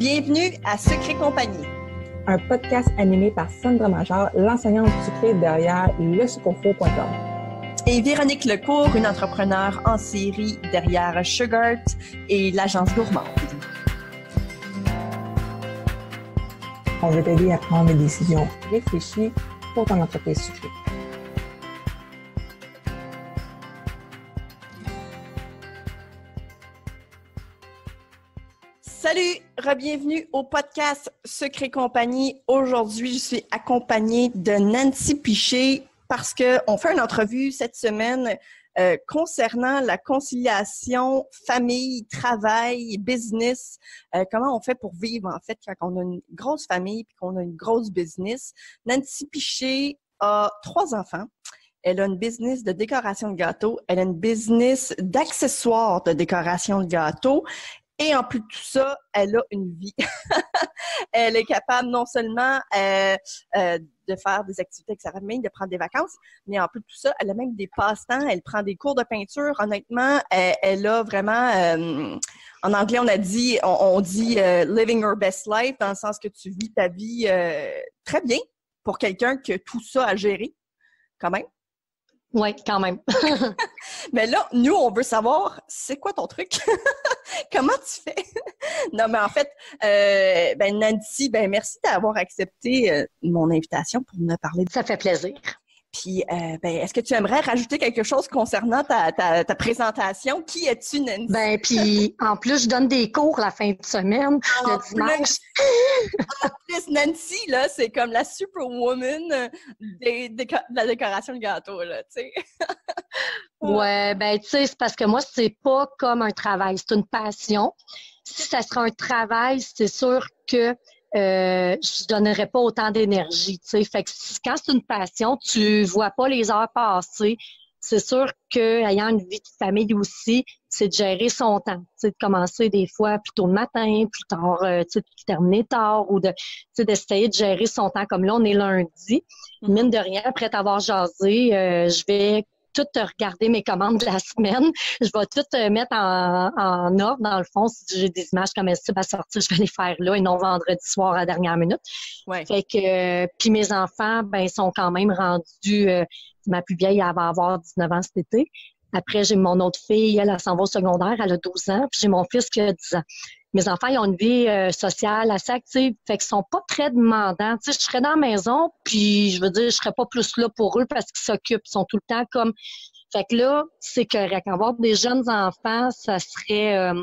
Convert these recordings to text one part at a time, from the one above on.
Bienvenue à Secret Compagnie, un podcast animé par Sandra Major, l'enseignante sucrée derrière lesucrofo.com. Et Véronique Lecourt, une entrepreneure en série derrière Sugart et l'agence gourmande. On veut t'aider à prendre des décisions réfléchies pour ton entreprise sucrée. Salut, re-bienvenue au podcast Secret Compagnie. Aujourd'hui, je suis accompagnée de Nancy Piché parce qu'on fait une entrevue cette semaine concernant la conciliation famille, travail, business. Comment on fait pour vivre, en fait, quand on a une grosse famille et qu'on a une grosse business. Nancy Piché a 3 enfants. Elle a une business de décoration de gâteaux. Elle a une business d'accessoires de décoration de gâteaux. Et en plus de tout ça, elle a une vie. Elle est capable non seulement de faire des activités avec sa famille, de prendre des vacances, mais en plus de tout ça, elle a même des passe-temps. Elle prend des cours de peinture. Honnêtement, elle a vraiment... en anglais, on dit living her best life, dans le sens que tu vis ta vie très bien pour quelqu'un qui a tout ça à gérer, quand même. Oui, quand même. Mais là, nous, on veut savoir, c'est quoi ton truc? Comment tu fais? Non, mais en fait, Nancy, merci d'avoir accepté mon invitation pour me parler. Ça fait plaisir. Puis, est-ce que tu aimerais rajouter quelque chose concernant ta présentation? Qui es-tu, Nancy? Puis, en plus, je donne des cours la fin de semaine, le dimanche. En plus, Nancy, là, c'est comme la superwoman de la décoration de gâteau, là, tu sais. Ouais, tu sais, c'est parce que moi, c'est pas comme un travail, c'est une passion. Si ça serait un travail, c'est sûr que je donnerais pas autant d'énergie, tu sais. Fait que quand c'est une passion, tu vois pas les heures passer. C'est sûr que ayant une vie de famille aussi, c'est de gérer son temps, tu sais, de commencer des fois plus tôt le matin, plus tard, tu sais, de terminer tard ou d'essayer de gérer son temps. Comme là, on est lundi. Mine de rien, après t'avoir jasé, je vais tout regarder mes commandes de la semaine. Je vais tout mettre en ordre, dans le fond. Si j'ai des images comme elles à sortir, je vais les faire là et non vendredi soir à la dernière minute. Ouais. Fait que, puis mes enfants, sont quand même rendus, ma plus vieille, elle va avoir 19 ans cet été. Après, j'ai mon autre fille, elle s'en va au secondaire, elle a 12 ans. Puis j'ai mon fils qui a 10 ans. Mes enfants, ils ont une vie sociale assez active, fait qu'ils sont pas très demandants. Tu sais, je serais dans la maison, puis je veux dire, je serais pas plus là pour eux parce qu'ils s'occupent, ils sont tout le temps comme... Fait que là, c'est correct. Avoir des jeunes enfants, ça serait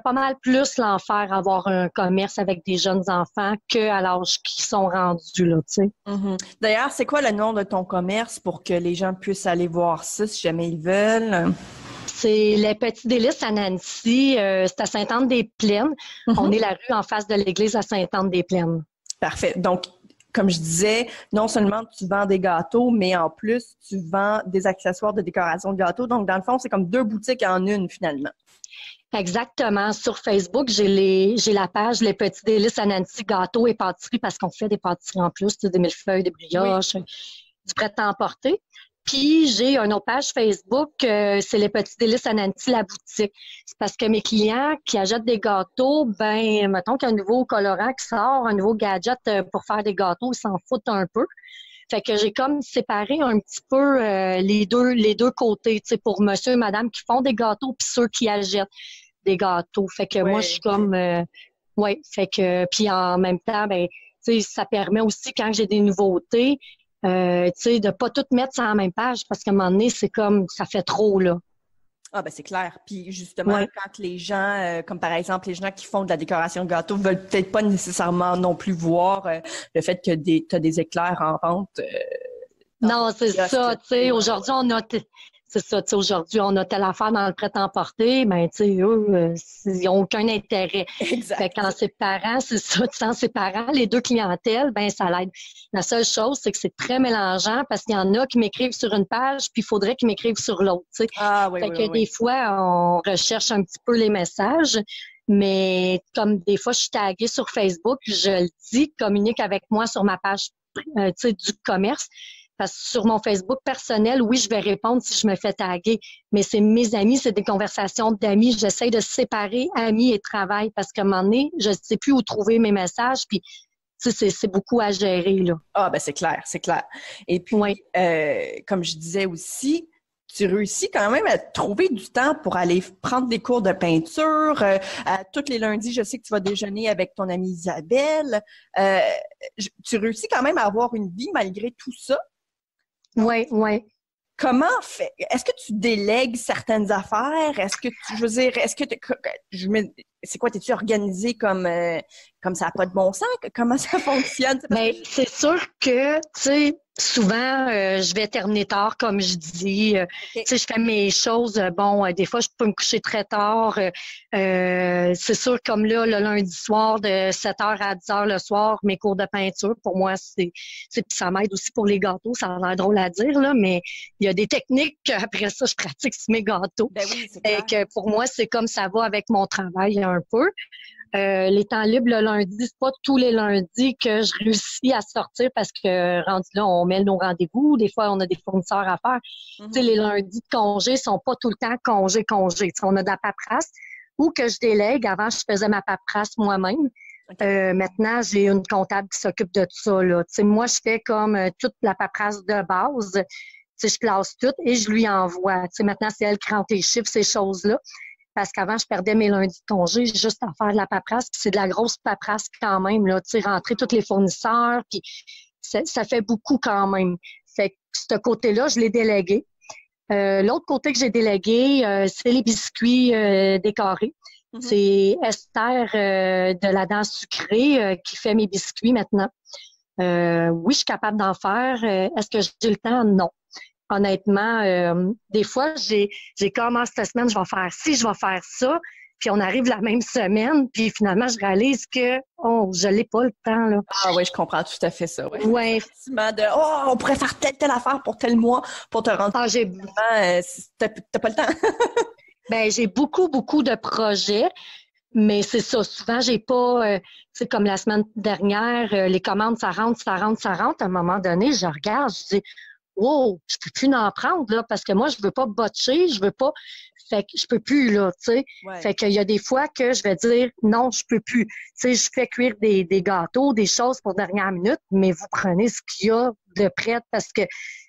pas mal plus l'enfer, avoir un commerce avec des jeunes enfants qu'à l'âge qu'ils sont rendus, là, tu sais. Mm-hmm. D'ailleurs, c'est quoi le nom de ton commerce pour que les gens puissent aller voir ça si jamais ils veulent? C'est les Petits Délices à Nancy. C'est à Sainte-Anne-des-Plaines. Mm-hmm. On est la rue en face de l'église à Sainte-Anne-des-Plaines. Parfait. Donc, comme je disais, non seulement tu vends des gâteaux, mais en plus, tu vends des accessoires de décoration de gâteaux. Donc, dans le fond, c'est comme 2 boutiques en une, finalement. Exactement. Sur Facebook, j'ai la page Les Petits Délices à Nancy, gâteaux et pâtisseries, parce qu'on fait des pâtisseries en plus, des millefeuilles, des brioches, du prêt-à-emporter. Puis, j'ai une autre page Facebook, c'est Les Petits Délices à Nancy, la boutique. C'est parce que mes clients qui achètent des gâteaux, mettons qu'il y a un nouveau colorant qui sort, un nouveau gadget pour faire des gâteaux, ils s'en foutent un peu. Fait que j'ai comme séparé un petit peu les deux côtés, tu sais, pour monsieur et madame qui font des gâteaux puis ceux qui achètent des gâteaux. Fait que moi, je suis comme... fait que... Puis en même temps, tu sais, ça permet aussi, quand j'ai des nouveautés, tu sais, de pas tout mettre sur la même page parce qu'à un moment donné, c'est comme, ça fait trop, là. Ah, c'est clair. Puis justement, quand les gens, comme par exemple les gens qui font de la décoration de gâteaux, veulent peut-être pas nécessairement non plus voir le fait que tu as des éclairs en vente. Non, c'est ça. Tu sais, aujourd'hui, aujourd'hui, on a telle affaire dans le prêt-à-emporter, tu sais, eux, ils n'ont aucun intérêt. Exact. Fait qu'en séparant, c'est ça, en séparant les deux clientèles, ça l'aide. La seule chose, c'est que c'est très mélangeant parce qu'il y en a qui m'écrivent sur une page, puis il faudrait qu'ils m'écrivent sur l'autre, tu sais. Ah, oui, fait que des fois, on recherche un petit peu les messages, mais comme des fois, je suis taguée sur Facebook, je le dis, communique avec moi sur ma page, tu sais, du commerce. Parce que sur mon Facebook personnel, oui, je vais répondre si je me fais taguer, mais c'est mes amis, c'est des conversations d'amis. J'essaie de séparer amis et travail parce qu'à un moment donné, je ne sais plus où trouver mes messages, puis c'est beaucoup à gérer, là. Ah, ben c'est clair, c'est clair. Et puis, Oui. comme je disais aussi, tu réussis quand même à trouver du temps pour aller prendre des cours de peinture. Tous les lundis, je sais que tu vas déjeuner avec ton amie Isabelle. Tu réussis quand même à avoir une vie malgré tout ça. Oui, oui. Comment fait? Est-ce que tu délègues certaines affaires? Est-ce que je veux dire, c'est quoi, t'es-tu organisé comme ça n'a pas de bon sens? Comment ça fonctionne? Mais c'est sûr que, tu sais, souvent, je vais terminer tard, comme je dis. Tu sais, je fais mes choses. Des fois, je peux me coucher très tard. C'est sûr, comme là, le lundi soir, de 7h à 10h le soir, mes cours de peinture, pour moi, ça m'aide aussi pour les gâteaux. Ça a l'air drôle à dire, là, mais il y a des techniques qu'après ça, je pratique sur mes gâteaux. Ben oui, c'est clair. Et que pour moi, c'est comme ça va avec mon travail un peu. Les temps libres le lundi, c'est pas tous les lundis que je réussis à sortir parce que rendu là, on mêle nos rendez-vous. Des fois, on a des fournisseurs à faire. Tu sais, les lundis de congé sont pas tout le temps congé. Tu sais, on a de la paperasse ou que je délègue. Avant, je faisais ma paperasse moi-même. Okay. Maintenant, j'ai une comptable qui s'occupe de tout ça, là. Tu sais, moi, je fais comme toute la paperasse de base. Tu sais, je classe tout et je lui envoie. Tu sais, maintenant, c'est elle qui rentre les chiffres, ces choses-là. Parce qu'avant, je perdais mes lundis de congé juste à faire de la paperasse. Puis c'est de la grosse paperasse quand même, là. Tu sais, rentrer tous les fournisseurs. Puis ça fait beaucoup quand même. Fait que ce côté-là, je l'ai délégué. L'autre côté que j'ai délégué, c'est les biscuits décorés. Mm-hmm. C'est Esther de la Danse Sucrée qui fait mes biscuits maintenant. Oui, je suis capable d'en faire. Est-ce que j'ai le temps? Non. Honnêtement, des fois, j'ai comme cette semaine, je vais faire ci, je vais faire ça, puis on arrive la même semaine, puis finalement, je réalise que je n'ai pas le temps, là. Ah oui, je comprends tout à fait ça. Oui. Ouais. On pourrait faire telle affaire pour tel mois pour te rendre. Ah, t'as pas le temps. Ben, j'ai beaucoup de projets. Mais c'est ça, souvent, j'ai pas, tu sais, comme la semaine dernière, les commandes, ça rentre. À un moment donné, je regarde, je dis, wow, je peux plus en prendre, là, parce que moi, je veux pas botcher, fait que je peux plus, là, tu sais. Ouais. Fait qu'il y a des fois que je vais dire, non, je peux plus. Tu sais, je fais cuire des gâteaux, des choses pour dernière minute, mais vous prenez ce qu'il y a de prêt parce que,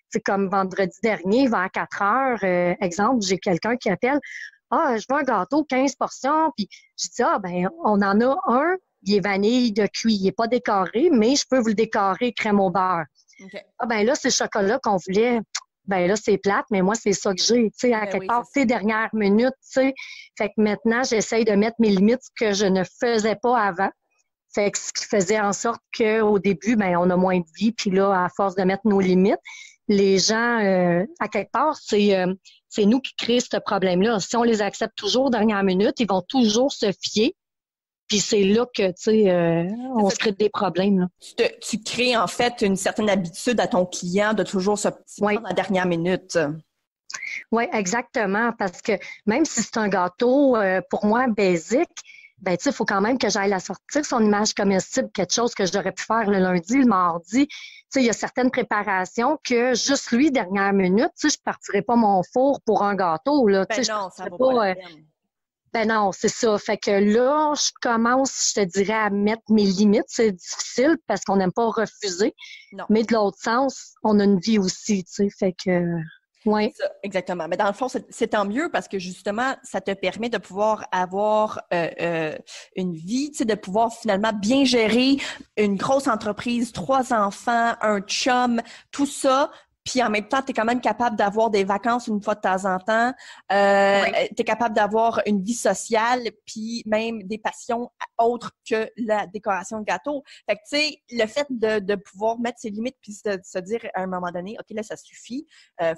c'est comme vendredi dernier, vers 4 heures, exemple, j'ai quelqu'un qui appelle, ah, je veux un gâteau, 15 portions, puis je dis, on en a un, il est vanille de cuit, il est pas décoré, mais je peux vous le décorer crème au beurre. Okay. Là, c'est le chocolat qu'on voulait. Là, c'est plate, mais moi, c'est ça que j'ai. Tu sais, à quelque part, tu sais, dernière minute, tu sais. Fait que maintenant, j'essaye de mettre mes limites que je ne faisais pas avant. Fait que ce qui faisait en sorte qu'au début, on a moins de vie. Puis là, à force de mettre nos limites, les gens, à quelque part, c'est nous qui créons ce problème-là. Si on les accepte toujours dernière minute, ils vont toujours se fier. Puis c'est là que, tu sais, on se crée des problèmes, là. Tu crées, en fait, une certaine habitude à ton client de toujours se prendre à la dernière minute. Oui, exactement. Parce que même si c'est un gâteau, pour moi, basique, tu sais, il faut quand même que j'aille la sortir, son image comestible, quelque chose que j'aurais pu faire le lundi, le mardi. Tu sais, il y a certaines préparations que juste lui, dernière minute, tu sais, je partirais pas mon four pour un gâteau, là. Tu sais, non, ça vaut pas la peine. Non, c'est ça. Fait que là, je commence, je te dirais, à mettre mes limites. C'est difficile parce qu'on n'aime pas refuser. Non. Mais de l'autre sens, on a une vie aussi, tu sais. Fait que, ouais. Exactement. Mais dans le fond, c'est tant mieux parce que justement, ça te permet de pouvoir avoir une vie, tu sais, de pouvoir finalement bien gérer une grosse entreprise, 3 enfants, un chum, tout ça. Puis en même temps, tu es quand même capable d'avoir des vacances une fois de temps en temps. Oui. Tu es capable d'avoir une vie sociale, puis même des passions autres que la décoration de gâteau. Fait que tu sais, le fait de pouvoir mettre ses limites puis de se dire à un moment donné, OK, là, ça suffit.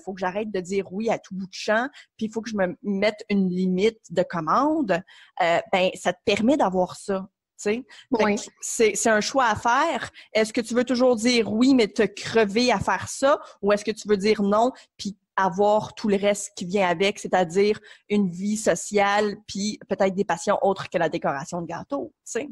Faut que j'arrête de dire oui à tout bout de champ, puis il faut que je me mette une limite de commande. Ça te permet d'avoir ça. Oui. C'est un choix à faire. Est-ce que tu veux toujours dire oui, mais te crever à faire ça, ou est-ce que tu veux dire non, puis avoir tout le reste qui vient avec, c'est-à-dire une vie sociale, puis peut-être des passions autres que la décoration de gâteau, tu sais?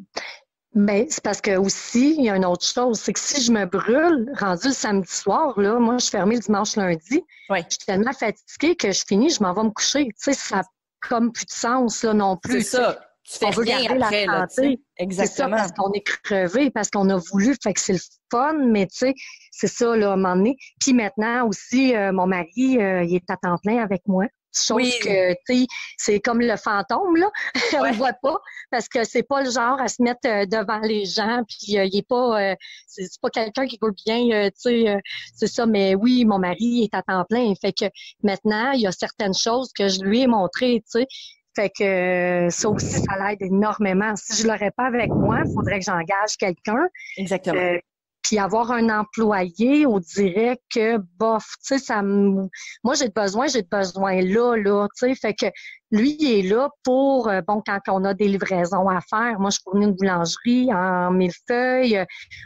Ben, c'est parce que aussi, il y a une autre chose, c'est que si je me brûle, rendu le samedi soir, là, moi, je suis fermée le dimanche, lundi. Ouais. Je suis tellement fatiguée que je finis, je m'en vais me coucher. Tu sais, ça n'a comme plus de sens, là, non plus. C'est ça. Tu fais on veut rien garder après, la là, santé. Exactement. C'est ça, parce qu'on est crevé, parce qu'on a voulu, fait que c'est le fun, mais tu sais, c'est ça, là, à un moment donné. Puis maintenant aussi, mon mari, il est à temps plein avec moi. Chose que, tu sais, c'est comme le fantôme, là. On le voit pas, parce que c'est pas le genre à se mettre devant les gens, puis il est pas, c'est pas quelqu'un qui veut bien, tu sais, c'est ça. Mais oui, mon mari est à temps plein. Fait que maintenant, il y a certaines choses que je lui ai montrées, tu sais. Fait que ça aussi, ça l'aide énormément. Si je l'aurais pas avec moi, il faudrait que j'engage quelqu'un. Exactement. Puis avoir un employé, on dirait que, bof, tu sais, moi, j'ai besoin là, tu sais. Fait que lui, il est là pour, quand on a des livraisons à faire. Moi, je fournis une boulangerie en millefeuille,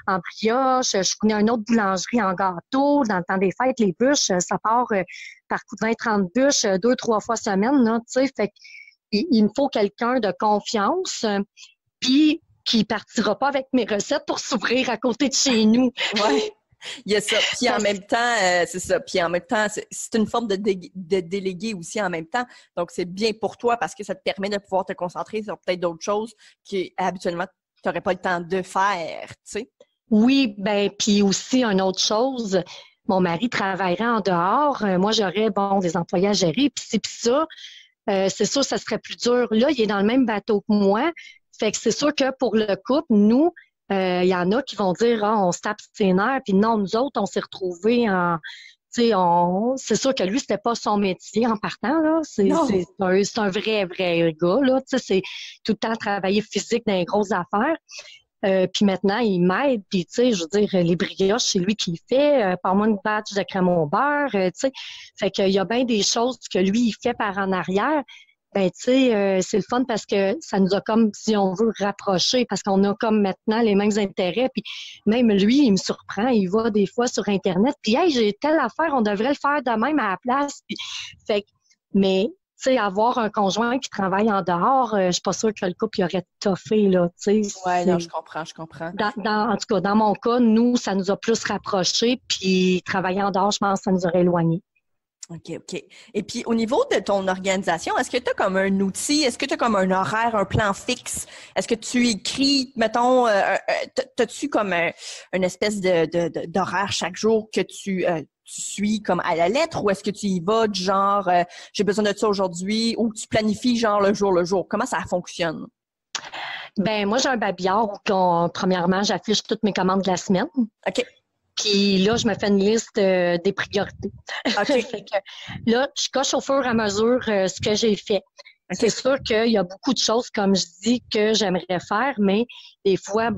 en brioche. Je fournis une autre boulangerie en gâteau. Dans le temps des fêtes, les bûches, ça part par coup de 20-30 bûches, 2-3 fois semaine, là, tu sais. Fait que il me faut quelqu'un de confiance, puis qui partira pas avec mes recettes pour s'ouvrir à côté de chez nous. Ouais. Il y a ça. Puis en même temps, c'est ça. Puis en même temps, c'est une forme de déléguer aussi en même temps. Donc, c'est bien pour toi parce que ça te permet de pouvoir te concentrer sur peut-être d'autres choses qui habituellement, tu n'aurais pas le temps de faire, tu sais. Oui, ben puis aussi une autre chose, mon mari travaillerait en dehors. Moi, j'aurais, des employés à gérer, puis ça. C'est sûr, ça serait plus dur. Là, il est dans le même bateau que moi. Fait que c'est sûr que pour le couple, nous, il y en a qui vont dire, on se tape ses nerfs. Puis non, nous autres, on s'est retrouvés c'est sûr que lui, c'était pas son métier en partant, là. C'est un vrai gars, là. Tu sais, c'est tout le temps travailler physique dans les grosses affaires. Puis maintenant, il m'aide. Puis, tu sais, je veux dire, les brioches, c'est lui qui le fait. Par moi, une batch de crème au beurre, tu sais. Fait qu'il y a bien des choses que lui, il fait par en arrière. Ben, tu sais, c'est le fun parce que ça nous a comme, si on veut, rapprocher parce qu'on a comme maintenant les mêmes intérêts. Puis même lui, il me surprend. Il va des fois sur Internet. Puis, hey, j'ai telle affaire, on devrait le faire de même à la place. Puis, fait que, mais... Tu sais, avoir un conjoint qui travaille en dehors, je suis pas sûre que le couple y aurait toffé, là, tu sais. Ouais, non, je comprends. En tout cas, dans mon cas, nous, ça nous a plus rapprochés, puis travailler en dehors, je pense que ça nous aurait éloignés. OK. Et puis, au niveau de ton organisation, est-ce que tu as comme un outil, est-ce que tu as comme un horaire, un plan fixe? Est-ce que tu écris, mettons, t'as-tu comme une espèce d'horaire chaque jour que tu suis comme à la lettre ou est-ce que tu y vas du genre j'ai besoin de ça aujourd'hui ou tu planifies genre le jour? Comment ça fonctionne? Ben moi, j'ai un babillard où, premièrement, j'affiche toutes mes commandes de la semaine. OK. Puis là, je me fais une liste des priorités. OK. Fait que là, je coche au fur et à mesure ce que j'ai fait. Okay. C'est sûr qu'il y a beaucoup de choses, comme je dis, que j'aimerais faire, mais des fois,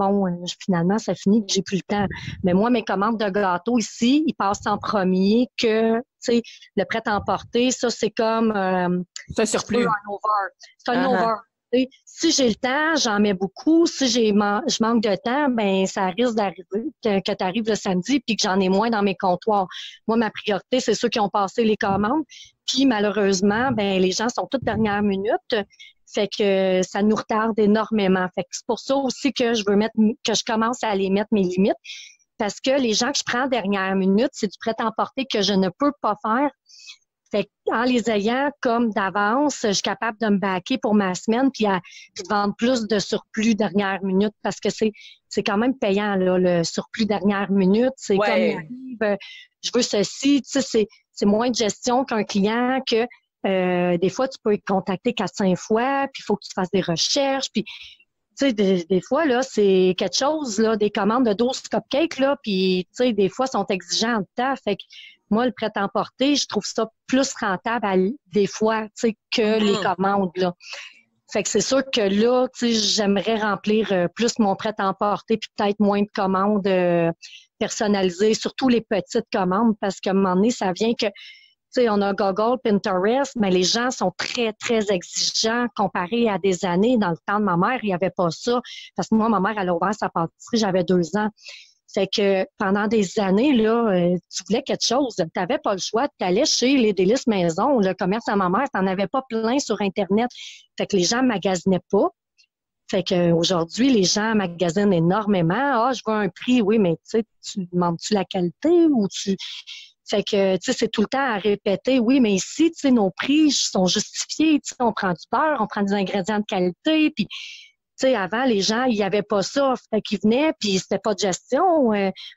finalement, ça finit que j'ai plus le temps. Mais moi, mes commandes de gâteaux ici, ils passent en premier que, tu sais, le prêt-à-emporter, ça, c'est comme... c'est un surplus. C'est un over. Si j'ai le temps, j'en mets beaucoup. Si je manque de temps, ben ça risque d'arriver que tu arrives le samedi puis que j'en ai moins dans mes comptoirs. Moi, ma priorité, c'est ceux qui ont passé les commandes. Puis malheureusement, ben les gens sont toutes dernière minute. Fait que ça nous retarde énormément. Fait que c'est pour ça aussi que je commence à aller mettre mes limites. Parce que les gens que je prends dernière minute, c'est du prêt-à-emporter que je ne peux pas faire. Fait qu'en les ayant comme d'avance, je suis capable de me baquer pour ma semaine puis de vendre plus de surplus dernière minute parce que c'est quand même payant, là, le surplus dernière minute. C'est comme il arrive, je veux ceci, tu sais, c'est moins de gestion qu'un client que des fois, tu peux être contacté 4-5 fois, puis il faut que tu fasses des recherches, puis tu sais, des fois, là, c'est quelque chose, là, des commandes de 12 cupcakes, là, puis tu sais, des fois, sont exigeants de temps. Fait que moi, le prêt-à-emporter, je trouve ça plus rentable des fois, tu sais, que les commandes, là. Fait que c'est sûr que là, tu sais, j'aimerais remplir plus mon prêt-à-emporter puis peut-être moins de commandes personnalisées, surtout les petites commandes, parce qu'à un moment donné, ça vient que, tu sais, on a Google, Pinterest, mais les gens sont très, très exigeants comparé à des années. Dans le temps de ma mère, il n'y avait pas ça. Parce que moi, ma mère, elle a ouvert sa pâtisserie, j'avais 2 ans. Fait que pendant des années, là, tu voulais quelque chose, tu n'avais pas le choix, tu allais chez les Délices Maison, le commerce à ma mère, tu n'en avais pas plein sur Internet. Fait que les gens ne magasinaient pas. Fait que aujourd'hui, les gens magasinent énormément. Ah, je veux un prix, oui, mais tu sais, tu demandes-tu la qualité ou tu... Fait que, tu sais, c'est tout le temps à répéter. Oui, mais ici, tu sais, nos prix sont justifiés. Tu sais, on prend du beurre, on prend des ingrédients de qualité. Puis, tu sais, avant, les gens, il n'y avait pas ça. Fait qu'ils venaient, puis c'était pas de gestion.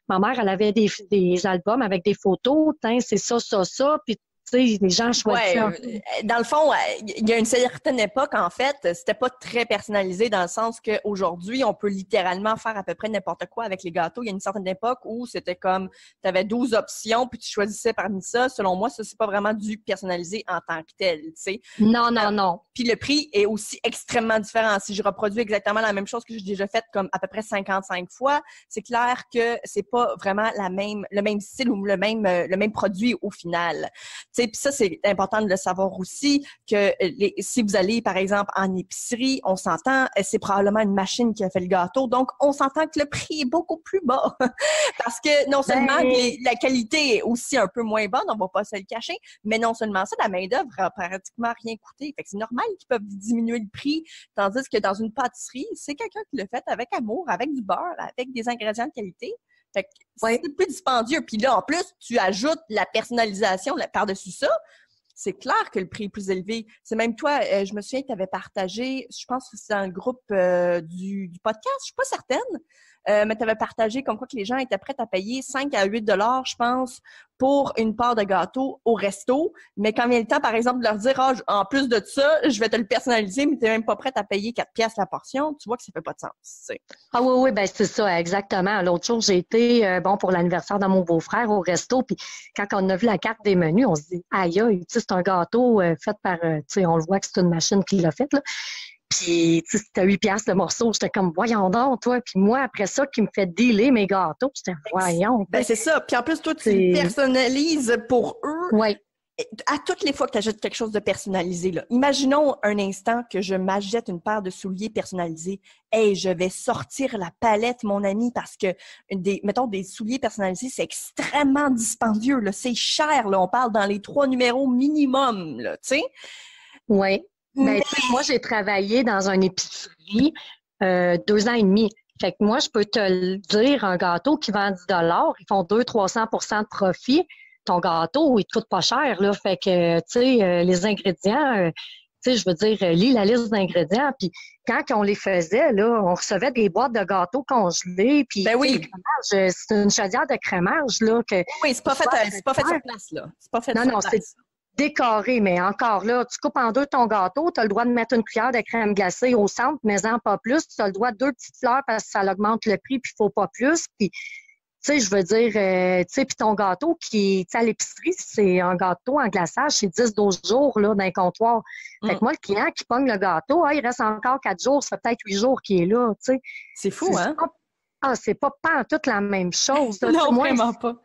Ma mère, elle avait des albums avec des photos. Tiens, c'est ça, ça, ça. Puis, tu sais, les gens choisissaient. Ouais, dans le fond, il y a une certaine époque, en fait, c'était pas très personnalisé dans le sens qu'aujourd'hui, on peut littéralement faire à peu près n'importe quoi avec les gâteaux. Il y a une certaine époque où c'était comme, tu avais 12 options, puis tu choisissais parmi ça. Selon moi, ça, c'est pas vraiment du personnalisé en tant que tel, tu sais. Non, non, non. Puis le prix est aussi extrêmement différent. Si je reproduis exactement la même chose que j'ai déjà faite comme à peu près 55 fois, c'est clair que c'est pas vraiment le même style ou le même produit au final. Tu sais, puis ça, c'est important de le savoir aussi que si vous allez, par exemple, en épicerie, on s'entend, c'est probablement une machine qui a fait le gâteau. Donc, on s'entend que le prix est beaucoup plus bas. Parce que non seulement la qualité est aussi un peu moins bonne, on va pas se le cacher, mais non seulement ça, la main-d'œuvre a pratiquement rien coûté. Fait que c'est normal qu'ils peuvent diminuer le prix, tandis que dans une pâtisserie, c'est quelqu'un qui le fait avec amour, avec du beurre, avec des ingrédients de qualité. Fait que c'est plus dispendieux. Puis là, en plus, tu ajoutes la personnalisation par-dessus ça. C'est clair que le prix est plus élevé. C'est même toi, je me souviens que tu avais partagé, je pense que c'est dans le groupe du podcast, je suis pas certaine, mais tu avais partagé comme quoi que les gens étaient prêts à payer 5 à 8 $, je pense, pour une part de gâteau au resto. Mais quand vient le temps, par exemple, de leur dire, en plus de ça, je vais te le personnaliser, mais tu n'es même pas prête à payer 4 piastres la portion, tu vois que ça fait pas de sens. T'sais. Ah oui, oui, ben c'est ça, exactement. L'autre jour, j'ai été, pour l'anniversaire de mon beau-frère au resto, puis quand on a vu la carte des menus, on se dit, aïe, aïe, tu sais, c'est un gâteau fait par, tu sais, on le voit que c'est une machine qui l'a fait, là. Puis, tu sais, c'était 8 piastres le morceau. J'étais comme, voyons donc, toi. Puis moi, après ça, qui me fait dealer mes gâteaux, j'étais, voyons. Ben, c'est ça. Puis en plus, toi, tu le personnalises pour eux. Oui. À toutes les fois que tu achètes quelque chose de personnalisé, là, imaginons un instant que je m'achète une paire de souliers personnalisés. Hey, je vais sortir la palette, mon ami, parce que, mettons, des souliers personnalisés, c'est extrêmement dispendieux, là. C'est cher, là. On parle dans les 3 numéros minimum, là, tu sais. Oui. Ben, moi, j'ai travaillé dans une épicerie 2 ans et demi. Fait que moi, je peux te le dire, un gâteau qui vend 10 $, ils font 200-300% de profit. Ton gâteau, il te coûte pas cher, là. Fait que, tu sais, les ingrédients, tu sais, je veux dire, lis la liste d'ingrédients. Puis quand on les faisait, là, on recevait des boîtes de gâteaux congelés. Puis, ben oui. C'est une chaudière de crémage, là. Oui, c'est pas fait sur place, là. C'est pas fait sur place. C'est décoré, mais encore là, tu coupes en deux ton gâteau, tu as le droit de mettre une cuillère de crème glacée au centre, mais en pas plus. Tu as le droit de 2 petites fleurs parce que ça augmente le prix, puis il faut pas plus. Puis, tu sais, je veux dire, tu sais, puis ton gâteau qui, tu sais, à l'épicerie, c'est un gâteau en glaçage, c'est 10-12 jours, là, dans le comptoir. Fait que moi, le client qui pogne le gâteau, il reste encore 4 jours, ça fait peut-être 8 jours qu'il est là, tu sais. C'est fou, hein? C'est pas toute la même chose. Là. Non, moi, vraiment pas.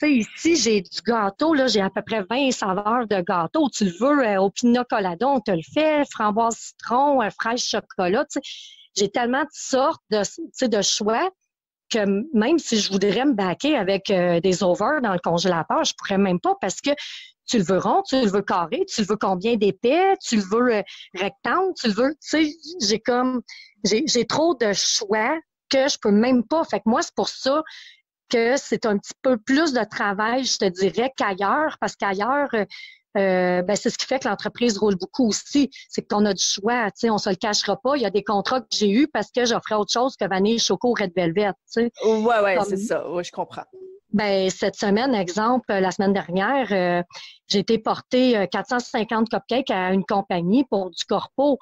Ici, j'ai du gâteau, là, j'ai à peu près 20 saveurs de gâteau. Tu le veux au pina colada, on te le fait, framboise citron, fraise chocolat. J'ai tellement de sortes de choix que même si je voudrais me baquer avec des overs dans le congélateur, je pourrais même pas parce que tu le veux rond, tu le veux carré, tu le veux combien d'épais, tu le veux rectangle, tu le veux, tu sais, j'ai trop de choix que je peux même pas. Fait que moi, c'est pour ça que c'est un petit peu plus de travail, je te dirais, qu'ailleurs, parce qu'ailleurs, c'est ce qui fait que l'entreprise roule beaucoup aussi. C'est qu'on a du choix, tu sais, on se le cachera pas. Il y a des contrats que j'ai eus parce que j'offrais autre chose que vanille, choco, red velvet, tu sais. Ouais, c'est ça. Ouais, je comprends. Ben, cette semaine, exemple, la semaine dernière, j'ai été porter 450 cupcakes à une compagnie pour du corpo.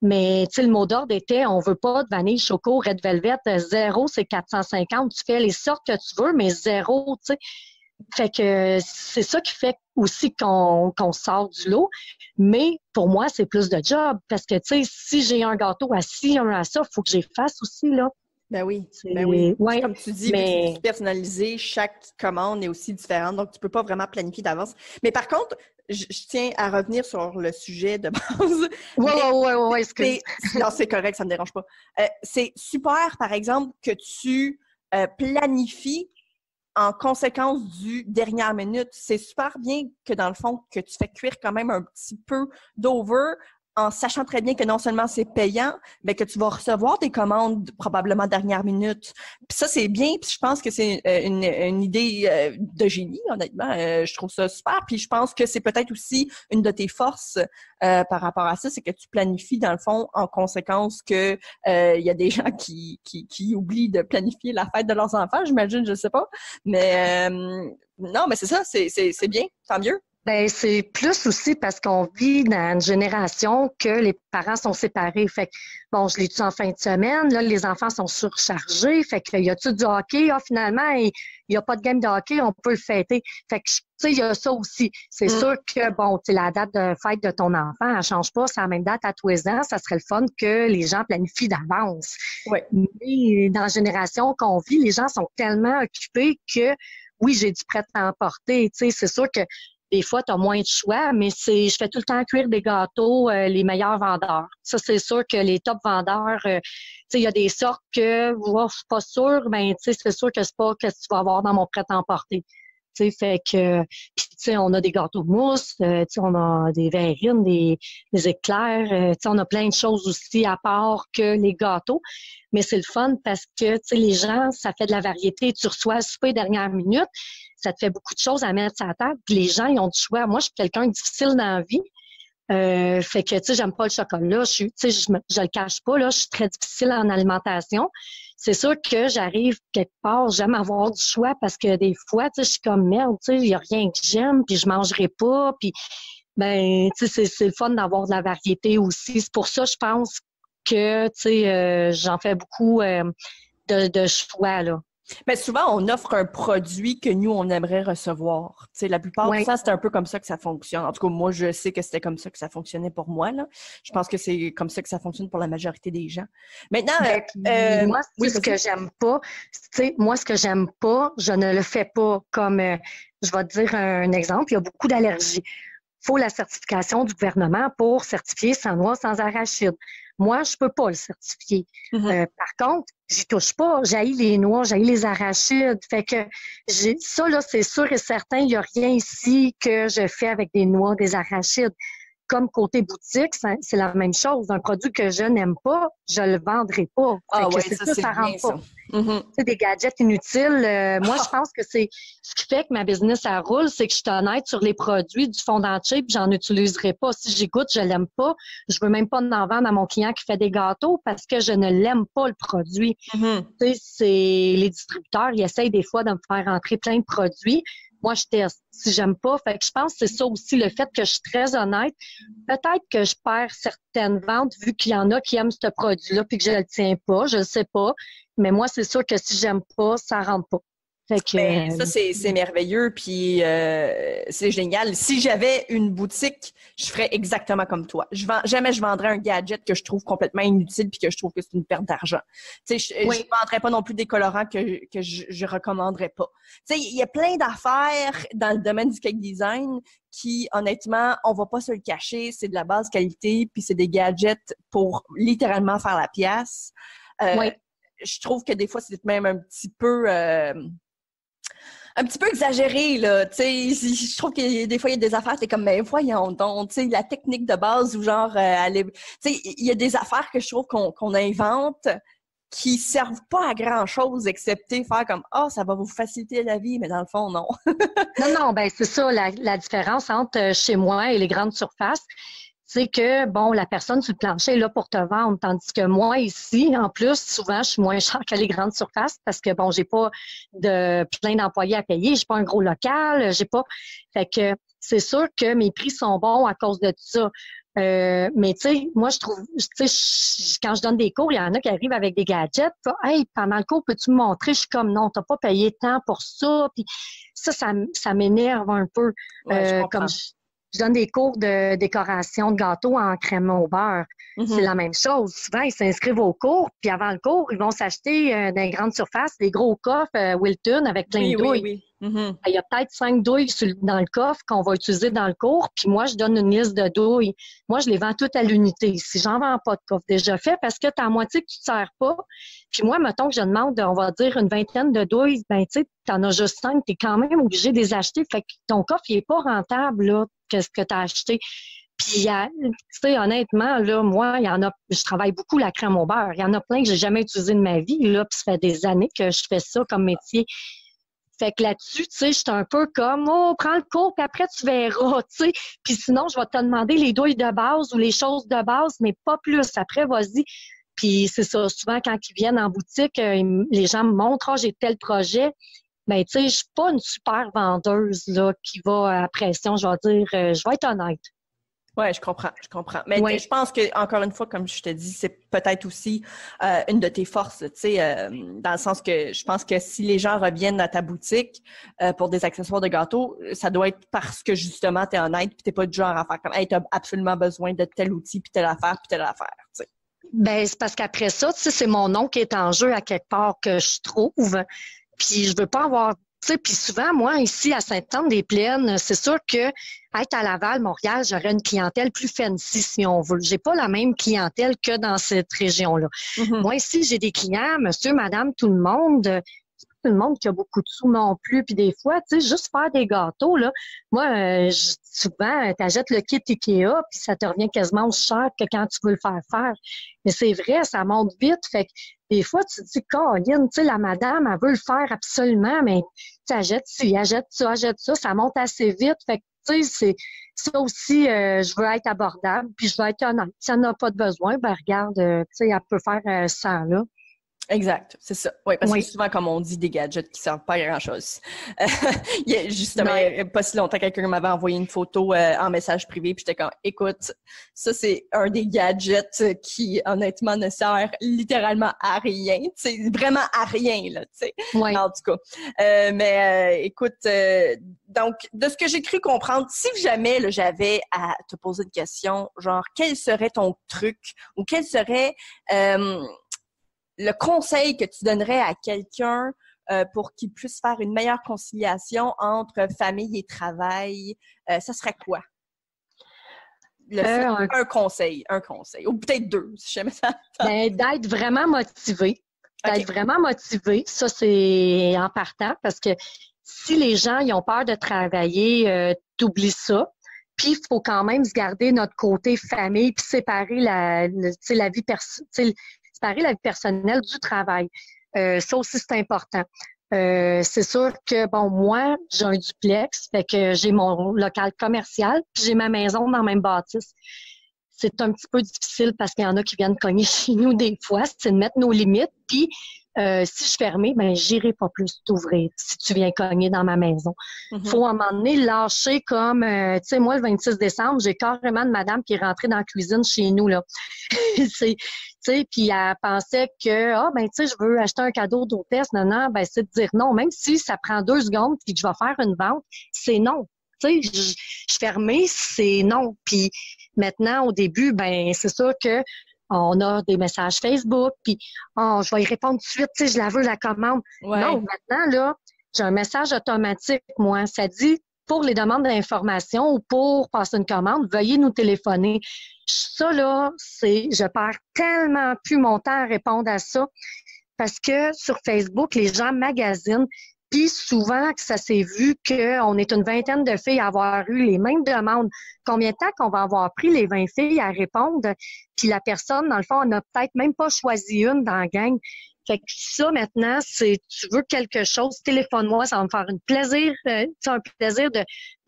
Mais, tu sais, le mot d'ordre était, on veut pas de vanille, choco, red velvet, 0, c'est 450. Tu fais les sortes que tu veux, mais 0, tu sais. Fait que c'est ça qui fait aussi qu'on sort du lot. Mais pour moi, c'est plus de job. Parce que, tu sais, si j'ai un gâteau à ci, un à ça, il faut que j'y fasse aussi, là. Ben oui. Ouais, comme tu dis, c'est personnalisé, chaque commande est aussi différente, donc tu peux pas vraiment planifier d'avance. Mais par contre, je tiens à revenir sur le sujet de base. Ouais, excuse. Non, c'est correct, ça me dérange pas. C'est super, par exemple, que tu planifies en conséquence du dernière minute. C'est super bien que, dans le fond, que tu fais cuire quand même un petit peu d'over en sachant très bien que non seulement c'est payant, mais que tu vas recevoir des commandes probablement dernière minute. Puis ça, c'est bien. Puis je pense que c'est une idée de génie, honnêtement. Je trouve ça super. Puis je pense que c'est peut-être aussi une de tes forces par rapport à ça, c'est que tu planifies, dans le fond, en conséquence que il y a des gens qui oublient de planifier la fête de leurs enfants, j'imagine, je sais pas. Mais non, mais c'est ça, c'est bien, tant mieux. Ben c'est plus aussi parce qu'on vit dans une génération que les parents sont séparés. Fait que, bon, je l'ai dit en fin de semaine, là, les enfants sont surchargés. Fait que, y a-tu du hockey? Ah, finalement, il y a pas de game de hockey, on peut le fêter. Fait que, tu sais, il y a ça aussi. C'est sûr que, bon, tu sais, la date de fête de ton enfant, elle change pas. C'est la même date à tous les ans. Ça serait le fun que les gens planifient d'avance. Oui. Mais dans la génération qu'on vit, les gens sont tellement occupés que, oui, j'ai du prêt à emporter. Tu sais, c'est sûr que des fois, tu as moins de choix, mais je fais tout le temps cuire des gâteaux, les meilleurs vendeurs. Ça, c'est sûr que les top vendeurs, tu sais, il y a des sortes que, je suis pas sûre, mais tu sais, c'est sûr que c'est pas ce que tu vas avoir dans mon prêt-à-emporter. Tu sais, fait que, puis tu sais, on a des gâteaux mousse, tu sais, on a des verrines, des éclairs, tu sais, on a plein de choses aussi à part que les gâteaux. Mais c'est le fun parce que, tu sais, les gens, ça fait de la variété. Tu reçois le souper dernière minute, ça te fait beaucoup de choses à mettre sur la table. Puis les gens, ils ont du choix. Moi, je suis quelqu'un de difficile dans la vie. Fait que, tu sais, j'aime pas le chocolat. Tu sais, je le cache pas, là. Je suis très difficile en alimentation. C'est sûr que j'arrive quelque part, j'aime avoir du choix parce que des fois, tu sais, je suis comme merde, tu sais, il y a rien que j'aime, puis je mangerai pas. Puis, ben, tu sais, c'est le fun d'avoir de la variété aussi. C'est pour ça, je pense que, tu sais, j'en fais beaucoup de choix, là. Mais souvent, on offre un produit que nous, on aimerait recevoir. Tu sais, la plupart du temps, c'est un peu comme ça que ça fonctionne. En tout cas, moi, je sais que c'était comme ça que ça fonctionnait pour moi, là. Je pense que c'est comme ça que ça fonctionne pour la majorité des gens. Maintenant, moi, ce que j'aime pas, tu sais, moi, ce que j'aime pas, je ne le fais pas comme, je vais te dire un exemple, il y a beaucoup d'allergies. Il faut la certification du gouvernement pour certifier sans noix, sans arachide. Moi, je peux pas le certifier. Par contre, j'y touche pas. J'haïs les noix, j'haïs les arachides. Fait que ça, là, c'est sûr et certain, il n'y a rien ici que je fais avec des noix, des arachides. Comme côté boutique, c'est la même chose. Un produit que je n'aime pas, je le vendrai pas. Ah ouais, ça rentre pas. Mm-hmm. C'est des gadgets inutiles. Moi, je pense que c'est ce qui fait que ma business, ça roule, c'est que je suis honnête sur les produits du fond d'entier, puis j'en utiliserai pas. Si j'y goûte, je l'aime pas. Je veux même pas en vendre à mon client qui fait des gâteaux parce que je ne l'aime pas, le produit. Mm-hmm. Tu sais, c'est les distributeurs, ils essayent des fois de me faire rentrer plein de produits. Moi, je teste. Si j'aime pas, fait que je pense que c'est ça aussi, le fait que je suis très honnête. Peut-être que je perds certaines ventes vu qu'il y en a qui aiment ce produit-là puis que je le tiens pas, je le sais pas. Mais moi, c'est sûr que si j'aime pas, ça rentre pas. Fait que, ça, c'est merveilleux, puis c'est génial. Si j'avais une boutique, je ferais exactement comme toi. Jamais je vendrais un gadget que je trouve complètement inutile puis que je trouve que c'est une perte d'argent. Tu sais, je vendrais pas non plus des colorants que je recommanderais pas. Tu sais, il y a plein d'affaires dans le domaine du cake design qui, honnêtement, on va pas se le cacher, c'est de la basse qualité, puis c'est des gadgets pour littéralement faire la pièce. Je trouve que des fois, c'est même un petit peu exagéré, là, tu sais, je trouve que des fois, il y a des affaires, c'est comme, mais voyons donc, tu sais, la technique de base ou genre, tu sais, il y a des affaires que je trouve qu'on invente qui servent pas à grand-chose, excepté faire comme, ça va vous faciliter la vie, mais dans le fond, non. Non, ben c'est ça, la différence entre chez moi et les grandes surfaces, c'est que, bon, la personne sur le plancher est là pour te vendre, tandis que moi, ici, en plus, souvent, je suis moins chère que les grandes surfaces parce que, bon, j'ai pas plein d'employés à payer, j'ai pas un gros local, j'ai pas... Fait que c'est sûr que mes prix sont bons à cause de tout ça. Mais tu sais, moi, je trouve, tu sais, quand je donne des cours, il y en a qui arrivent avec des gadgets. Hey, pendant le cours, peux-tu me montrer? Je suis comme, non, t'as pas payé tant pour ça. Puis ça m'énerve un peu. Comme je donne des cours de décoration de gâteaux en crème au beurre. C'est la même chose. Souvent, ils s'inscrivent au cours, puis avant le cours, ils vont s'acheter dans les grandes surfaces des gros coffres Wilton avec plein de douilles. Oui. Il y a peut-être 5 douilles dans le coffre qu'on va utiliser dans le cours, puis moi, je donne une liste de douilles. Moi, je les vends toutes à l'unité. Si j'en vends pas de coffre déjà fait, parce que t'as la moitié que tu ne sers pas. Puis moi, mettons que je demande, on va dire, une vingtaine de douilles, ben tu sais, t'en as juste 5, t'es quand même obligé de les acheter. Fait que ton coffre, il est pas rentable, là, qu'est-ce que t'as acheté. Puis, tu sais, honnêtement, là, moi, je travaille beaucoup la crème au beurre. Il y en a plein que j'ai jamais utilisé de ma vie, là, puis ça fait des années que je fais ça comme métier. Fait que là-dessus, tu sais, je suis un peu comme, oh, prends le cours, puis après, tu verras, tu sais. Puis sinon, je vais te demander les douilles de base ou les choses de base, mais pas plus. Après, vas-y. Puis c'est ça, souvent, quand ils viennent en boutique, les gens me montrent, oh, j'ai tel projet. Ben, tu sais, je suis pas une super vendeuse, là, qui va à pression. Je vais dire, je vais être honnête. Ouais, je comprends. Mais ouais. Je pense que, encore une fois, comme je te dis, c'est peut-être aussi une de tes forces, tu sais, dans le sens que je pense que si les gens reviennent à ta boutique pour des accessoires de gâteau, ça doit être parce que justement, t'es honnête puis t'es pas du genre à faire comme, hey, t'as absolument besoin de tel outil puis telle affaire, tu sais. Ben, c'est parce qu'après ça, tu sais, c'est mon nom qui est en jeu à quelque part que je trouve. Puis je veux pas avoir... Tu sais, puis souvent, moi, ici, à Sainte-Anne-des-Plaines, c'est sûr que être à Laval, Montréal, j'aurais une clientèle plus fancy, si on veut. J'ai pas la même clientèle que dans cette région-là. Mm-hmm. Moi, ici, j'ai des clients, monsieur, madame, tout le monde qui a beaucoup de sous non plus. Puis des fois, tu sais, juste faire des gâteaux, là. Moi, souvent, t'achètes le kit Ikea, puis ça te revient quasiment aussi cher que quand tu veux le faire. Mais c'est vrai, ça monte vite. Fait que des fois, tu te dis, Caroline, tu sais, la madame, elle veut le faire absolument, mais tu achètes ci, achète ça, ça monte assez vite. Fait que, tu sais, c'est ça aussi, je veux être abordable, puis je veux être honnête. Si elle n'a pas de besoin, ben regarde, tu sais, elle peut faire ça, là. Exact, c'est ça. Oui, parce que souvent, comme on dit, des gadgets qui servent pas à grand-chose. Il y a justement, pas si longtemps, quelqu'un m'avait envoyé une photo en message privé, puis j'étais comme, écoute, ça, c'est un des gadgets qui, honnêtement, ne sert littéralement à rien. C'est vraiment à rien, là, tu sais. Oui. En tout cas. Écoute, donc, de ce que j'ai cru comprendre, si jamais là, j'avais à te poser une question, genre, quel serait ton truc ou quel serait... le conseil que tu donnerais à quelqu'un pour qu'il puisse faire une meilleure conciliation entre famille et travail, ça serait quoi? Un conseil, ou peut-être deux, si jamais ça. Ben, d'être vraiment motivé. Ça, c'est en partant, parce que si les gens ils ont peur de travailler, t'oublies ça. Puis, il faut quand même se garder notre côté famille, puis séparer la vie séparer la vie personnelle du travail. Ça aussi, c'est important. C'est sûr que, bon, moi, j'ai un duplex, fait que j'ai mon local commercial, puis j'ai ma maison dans la même bâtisse. C'est un petit peu difficile parce qu'il y en a qui viennent cogner chez nous des fois, c'est de mettre nos limites, puis si je suis fermée, ben j'irai pas plus t'ouvrir si tu viens cogner dans ma maison. Mm-hmm. Faut à un moment donné lâcher comme, tu sais, moi, le 26 décembre, j'ai carrément une madame qui est rentrée dans la cuisine chez nous, là. Tu sais, puis elle pensait que, ben, tu sais, je veux acheter un cadeau d'hôtesse, non, ben, c'est de dire non. Même si ça prend 2 secondes puis que je vais faire une vente, c'est non. Tu sais, je suis fermée, c'est non. Puis maintenant, au début, ben, c'est sûr que on a des messages Facebook, puis je vais y répondre tout de suite, tu sais, je la veux, la commande. Ouais. Non, maintenant, là, j'ai un message automatique, moi. Ça dit, pour les demandes d'information ou pour passer une commande, veuillez nous téléphoner. Ça, là, je perds tellement plus mon temps à répondre à ça parce que sur Facebook, les gens magasinent. Puis souvent, que ça s'est vu qu'on est une vingtaine de filles à avoir eu les mêmes demandes. Combien de temps qu'on va avoir pris les 20 filles à répondre? Puis la personne, dans le fond, on n'a peut-être même pas choisi une dans la gang. Fait que ça, maintenant, c'est tu veux quelque chose, téléphone-moi, ça va me faire un plaisir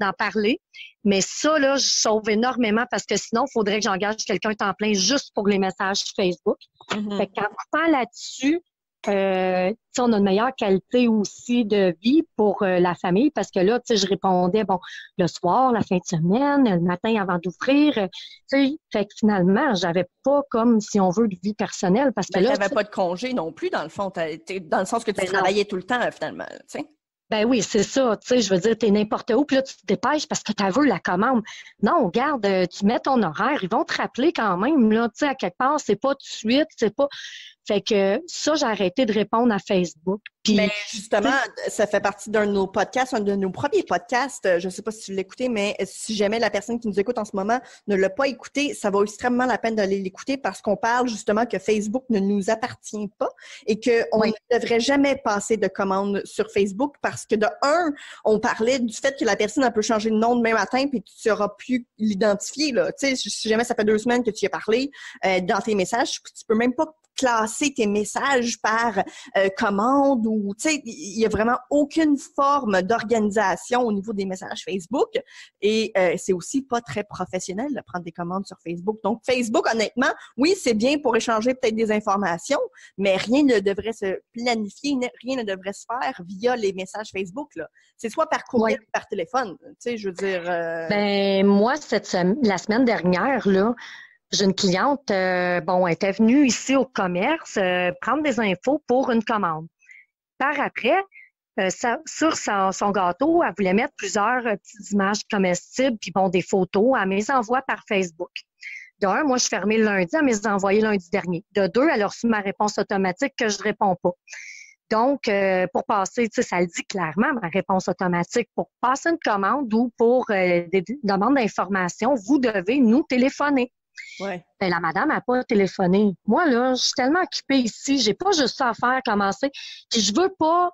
d'en parler. Mais ça, là, je sauve énormément parce que sinon, il faudrait que j'engage quelqu'un temps plein juste pour les messages Facebook. Mm-hmm. Fait qu'en coupant là-dessus, on a une meilleure qualité aussi de vie pour la famille parce que là, je répondais, bon, le soir, la fin de semaine, le matin avant d'ouvrir, fait que finalement, j'avais pas comme, si on veut, de vie personnelle parce que là... t'avais pas de congé non plus, dans le fond, dans le sens que tu travaillais tout le temps, finalement, tu sais. Ben oui, c'est ça, tu sais, je veux dire, t'es n'importe où, puis là, tu te dépêches parce que t'as vu la commande. Non, regarde, tu mets ton horaire, ils vont te rappeler quand même, là, tu sais, à quelque part, c'est pas tout de suite, c'est pas... Fait que ça, j'ai arrêté de répondre à Facebook. Puis, mais justement, ça fait partie d'un de nos podcasts, un de nos premiers podcasts. Je ne sais pas si tu l'écoutais, mais si jamais la personne qui nous écoute en ce moment ne l'a pas écouté, ça vaut extrêmement la peine d'aller l'écouter parce qu'on parle justement que Facebook ne nous appartient pas et qu'on ne devrait jamais passer de commandes sur Facebook parce que de un, on parlait du fait que la personne elle peut changer de nom demain matin puis tu n'auras plus l'identifier. Tu sais, si jamais ça fait 2 semaines que tu y as parlé dans tes messages, tu peux même pas classer tes messages par commande ou, tu sais, il y a vraiment aucune forme d'organisation au niveau des messages Facebook et c'est aussi pas très professionnel de prendre des commandes sur Facebook. Donc, Facebook, honnêtement, oui, c'est bien pour échanger peut-être des informations, mais rien ne devrait se planifier, rien ne devrait se faire via les messages Facebook, là. C'est soit par courriel ou par téléphone, tu sais, je veux dire... Ben, moi, la semaine dernière, là, j'ai une cliente, elle était venue ici au commerce prendre des infos pour une commande. Par après, sur son gâteau, elle voulait mettre plusieurs petites images comestibles, puis des photos. Elle me les envoie par Facebook. De un, moi, je suis fermée le lundi, elle me les a envoyées lundi dernier. De deux, elle a reçu ma réponse automatique que je réponds pas. Donc, pour passer, tu sais, ça le dit clairement, ma réponse automatique, pour passer une commande ou pour des demandes d'information, vous devez nous téléphoner. Ouais. Ben, la madame n'a pas téléphoné. Moi, là, je suis tellement occupée ici, j'ai pas juste ça à faire, commencer. Puis je veux pas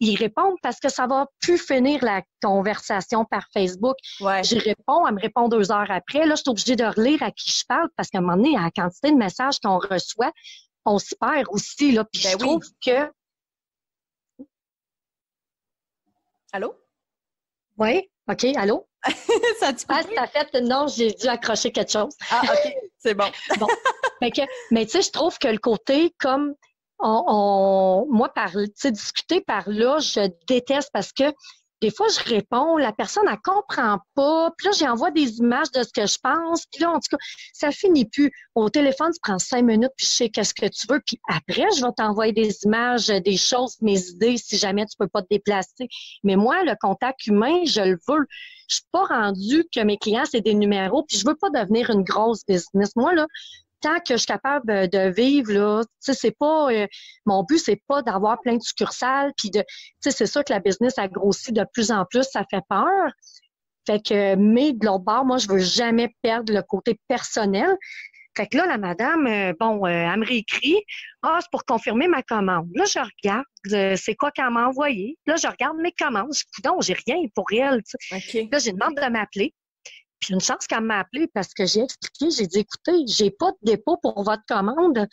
y répondre parce que ça va plus finir la conversation par Facebook. Ouais. J'y réponds, elle me répond 2 heures après. Là, je suis obligée de relire à qui je parle parce qu'à un moment donné, à la quantité de messages qu'on reçoit, on s'y perd aussi, là. Puis je trouve que... Allô? Oui? OK, allô? Ça a-tu coupé? Ça fait, non, j'ai dû accrocher quelque chose. Ah, OK, c'est bon. Bon. Mais tu sais, je trouve que le côté comme moi, discuter par là, je déteste parce que des fois, je réponds, la personne, elle comprend pas, puis là, j'envoie des images de ce que je pense, puis là, en tout cas, ça finit plus. Au téléphone, tu prends 5 minutes, puis je sais qu'est-ce que tu veux, puis après, je vais t'envoyer des images, des choses, mes idées, si jamais tu peux pas te déplacer. Mais moi, le contact humain, je le veux. Je suis pas rendue que mes clients, c'est des numéros, puis je veux pas devenir une grosse business. Moi, là, tant que je suis capable de vivre, là, tu sais, c'est pas, mon but, c'est pas d'avoir plein de succursales, puis tu sais, c'est sûr que la business a grossi de plus en plus, ça fait peur. Fait que, mais de l'autre bord, moi, je veux jamais perdre le côté personnel. Fait que là, la madame, elle me réécrit, c'est pour confirmer ma commande. Là, je regarde, c'est quoi qu'elle m'a envoyé. Là, je regarde mes commandes. Je dis, non, j'ai rien pour elle, tu sais. Okay. Là, j'ai demandé de m'appeler. Puis une chance qu'elle m'a appelé parce que j'ai expliqué, j'ai dit, écoutez, j'ai pas de dépôt pour votre commande.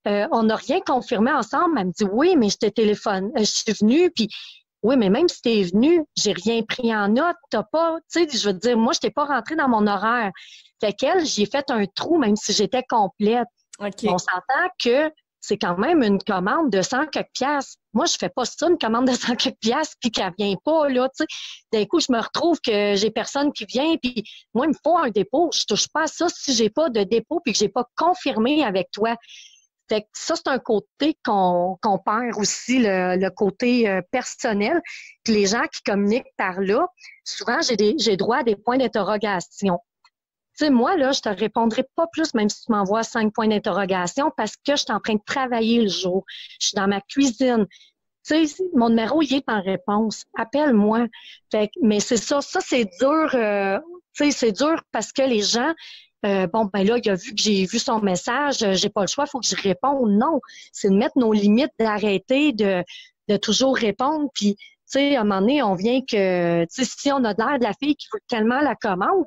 On n'a rien confirmé ensemble. Elle me dit, oui, mais je t'ai téléphoné, je suis venue, puis oui, mais même si t'es venue, j'ai rien pris en note. T'as pas, tu sais, je veux dire, moi, je t'ai pas rentré dans mon horaire. Fait qu'elle, j'ai fait un trou, même si j'étais complète. Okay. On s'entend que c'est quand même une commande de 100 quelques piastres. Moi, je fais pas ça, une commande de 100 quelques piastres, puis qu'elle vient pas, là, tu sais. D'un coup, je me retrouve que j'ai personne qui vient, puis moi, il me faut un dépôt. Je touche pas à ça si j'ai pas de dépôt, puis que j'ai pas confirmé avec toi. Fait que ça, c'est un côté qu'on perd aussi, le côté personnel. Puis les gens qui communiquent par là, souvent, j'ai droit à des points d'interrogation. Tu sais, moi, là, je te répondrai pas plus, même si tu m'envoies 5 points d'interrogation, parce que je suis en train de travailler le jour. Je suis dans ma cuisine. Tu sais, mon numéro, il est en réponse. Appelle-moi. Fait que, mais c'est ça. Ça, c'est dur. Tu sais, c'est dur parce que les gens, là, il a vu que j'ai vu son message. J'ai pas le choix. Il faut que je réponde. Non. C'est de mettre nos limites, d'arrêter de toujours répondre. Puis, tu sais, à un moment donné, on vient que, tu sais, si on a l'air de la fille qui veut tellement la commande,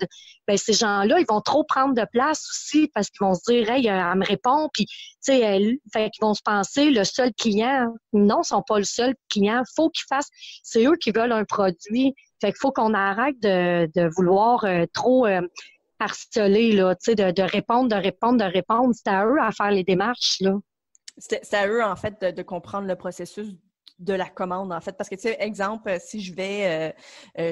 ben ces gens-là, ils vont trop prendre de place aussi parce qu'ils vont se dire, hey, elle me répond, puis, tu sais, fait qu'ils vont se penser le seul client. Non, ils sont pas le seul client. Faut qu'ils fassent, c'est eux qui veulent un produit. Fait qu'il faut qu'on arrête de vouloir trop harceler, là, tu sais, de répondre. C'est à eux à faire les démarches, là. C'est à eux, en fait, de comprendre le processus de la commande, en fait. Parce que, tu sais, exemple, si je vais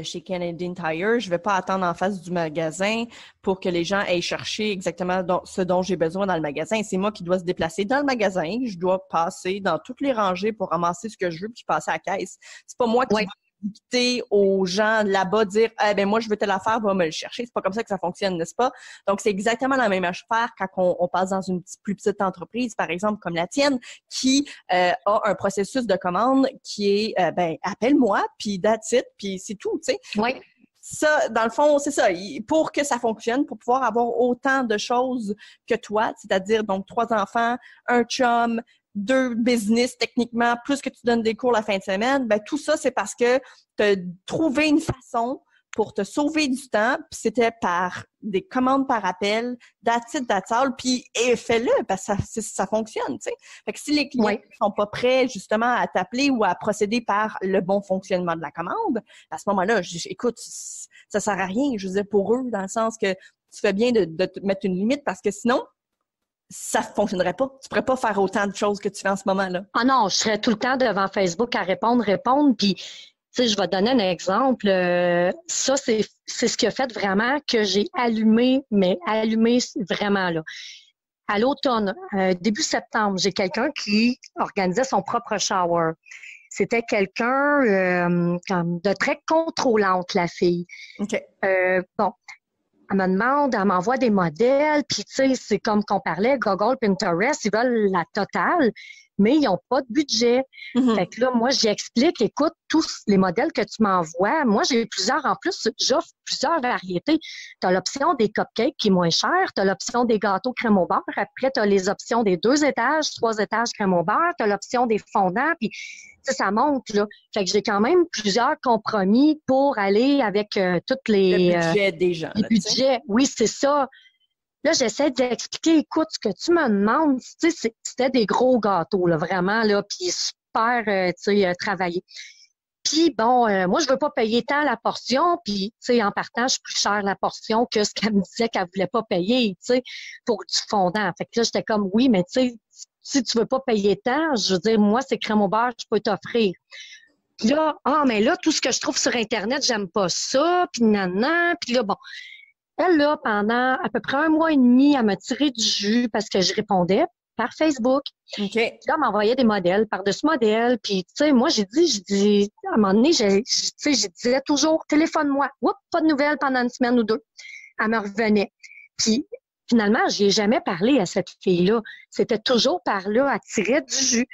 chez Canadian Tire, je vais pas attendre en face du magasin pour que les gens aillent chercher exactement ce dont j'ai besoin dans le magasin. C'est moi qui dois se déplacer dans le magasin. Je dois passer dans toutes les rangées pour ramasser ce que je veux puis passer à la caisse. C'est pas moi qui vais dicter aux gens là-bas, dire « ben moi, je veux telle affaire, va me le chercher ». C'est pas comme ça que ça fonctionne, n'est-ce pas? Donc, c'est exactement la même affaire quand on passe dans une plus petite entreprise, par exemple, comme la tienne, qui a un processus de commande qui est « appelle-moi, puis that's it », puis c'est tout, tu sais. Oui. Ça, dans le fond, c'est ça. Pour que ça fonctionne, pour pouvoir avoir autant de choses que toi, c'est-à-dire donc 3 enfants, un chum, 2 business techniquement, plus que tu donnes des cours la fin de semaine, ben tout ça, c'est parce que tu as trouvé une façon pour te sauver du temps, puis c'était par des commandes par appel, that's it, that's all, puis fais-le, parce que ça fonctionne, tu sais. Fait que si les clients sont pas prêts, justement, à t'appeler ou à procéder par le bon fonctionnement de la commande, à ce moment-là, écoute, ça sert à rien, je veux dire, pour eux, dans le sens que tu fais bien de te mettre une limite, parce que sinon, ça fonctionnerait pas. Tu pourrais pas faire autant de choses que tu fais en ce moment-là. Ah non, je serais tout le temps devant Facebook à répondre, puis tu sais, je vais te donner un exemple. Ça, c'est ce qui a fait vraiment que j'ai allumé vraiment, là. À l'automne, début septembre, j'ai quelqu'un qui organisait son propre shower. C'était quelqu'un de très contrôlante, la fille. OK. Bon, elle me demande, elle m'envoie des modèles, puis tu sais, c'est comme qu'on parlait, Google, Pinterest, ils veulent la totale, mais ils n'ont pas de budget. Mm-hmm. Fait que là, moi, j'explique, écoute, tous les modèles que tu m'envoies, moi, j'ai plusieurs, en plus, j'offre plusieurs variétés. Tu as l'option des cupcakes qui est moins cher, tu as l'option des gâteaux crème au beurre, après, tu as les options des 2 étages, 3 étages crème au beurre, tu as l'option des fondants, puis ça monte, là. Fait que j'ai quand même plusieurs compromis pour aller avec toutes les... Le budget des gens. Les budgets, oui, c'est ça. Là, j'essaie d'expliquer, écoute, ce que tu me demandes, tu sais, c'était des gros gâteaux, là, vraiment, là, puis super, tu sais, travaillés. Puis, bon, moi, je veux pas payer tant la portion, puis, tu sais, en partant, je suis plus cher la portion que ce qu'elle me disait qu'elle voulait pas payer, tu sais, pour du fondant. Fait que là, j'étais comme, oui, mais tu sais, si tu veux pas payer tant, je veux dire, moi, c'est crème au beurre, je peux t'offrir. Puis là, mais là, tout ce que je trouve sur Internet, j'aime pas ça, puis nanana, puis là, bon. Elle, là, pendant à peu près 1 mois et demi, elle m'a tiré du jus parce que je répondais par Facebook. OK. Puis là, elle m'envoyait des modèles par-dessus modèles. Puis, tu sais, moi, j'ai dit, à un moment donné, je disais toujours, téléphone-moi. Oups, pas de nouvelles pendant 1 semaine ou 2. Elle me revenait. Puis, finalement, j'y ai jamais parlé à cette fille-là. C'était toujours par là, elle tirait du jus.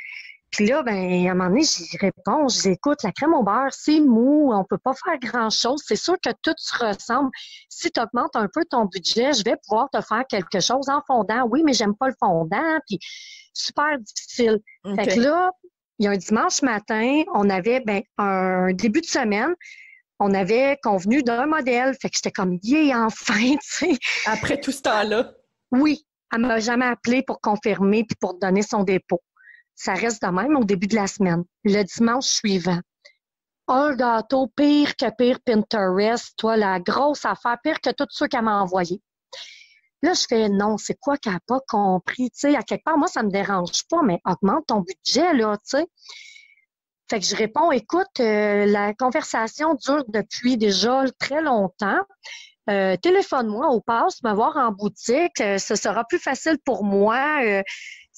Puis là, ben, à un moment donné, j'y réponds, je dis, écoute, la crème au beurre, c'est mou, on peut pas faire grand-chose. C'est sûr que tout se ressemble. Si tu augmentes un peu ton budget, je vais pouvoir te faire quelque chose en fondant. Oui, mais j'aime pas le fondant, puis super difficile. Okay. Fait que là, il y a un dimanche matin, on avait, un début de semaine, on avait convenu d'un modèle. Fait que j'étais comme, enfin, tu sais. Après tout ce temps-là? Oui. Elle m'a jamais appelé pour confirmer puis pour donner son dépôt. Ça reste de même au début de la semaine. Le dimanche suivant, un gâteau pire que pire Pinterest, toi, la grosse affaire, pire que tout ceux qu'elle m'a envoyé. Là, je fais non, c'est quoi qu'elle n'a pas compris? Tu sais, à quelque part, moi, ça me dérange pas, mais augmente ton budget, là, tu sais. Fait que je réponds, écoute, la conversation dure depuis déjà très longtemps. Téléphone-moi au passe, me voir en boutique, ce sera plus facile pour moi.